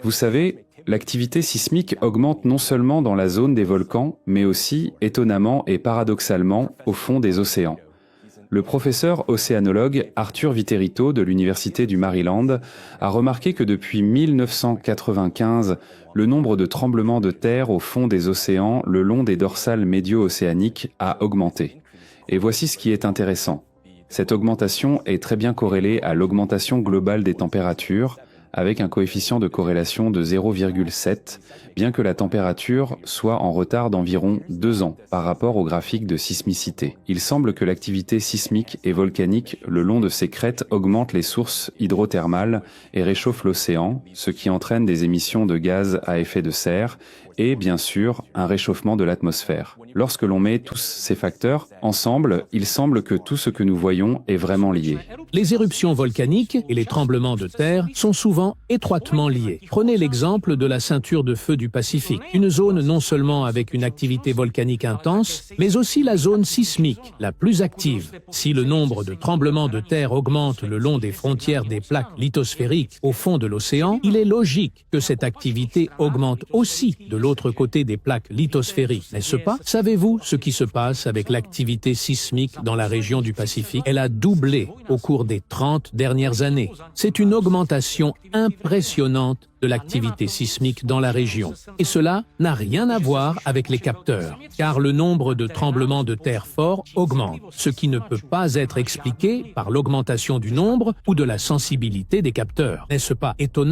Vous savez, l'activité sismique augmente non seulement dans la zone des volcans, mais aussi, étonnamment et paradoxalement, au fond des océans. Le professeur océanologue Arthur Viterito de l'Université du Maryland a remarqué que depuis 1995, le nombre de tremblements de terre au fond des océans le long des dorsales médio-océaniques a augmenté. Et voici ce qui est intéressant. Cette augmentation est très bien corrélée à l'augmentation globale des températures, avec un coefficient de corrélation de 0,7, bien que la température soit en retard d'environ 2 ans par rapport au graphique de sismicité. Il semble que l'activité sismique et volcanique le long de ces crêtes augmente les sources hydrothermales et réchauffe l'océan, ce qui entraîne des émissions de gaz à effet de serre et, bien sûr, un réchauffement de l'atmosphère. Lorsque l'on met tous ces facteurs ensemble, il semble que tout ce que nous voyons est vraiment lié. Les éruptions volcaniques et les tremblements de terre sont souvent étroitement liés. Prenez l'exemple de la ceinture de feu du Pacifique, une zone non seulement avec une activité volcanique intense, mais aussi la zone sismique la plus active. Si le nombre de tremblements de terre augmente le long des frontières des plaques lithosphériques au fond de l'océan, il est logique que cette activité augmente aussi de l'autre côté des plaques lithosphériques, n'est-ce pas? Savez-vous ce qui se passe avec l'activité sismique dans la région du Pacifique? Elle a doublé au cours des 30 dernières années. C'est une augmentation impressionnante de l'activité sismique dans la région. Et cela n'a rien à voir avec les capteurs, car le nombre de tremblements de terre forts augmente, ce qui ne peut pas être expliqué par l'augmentation du nombre ou de la sensibilité des capteurs. N'est-ce pas étonnant?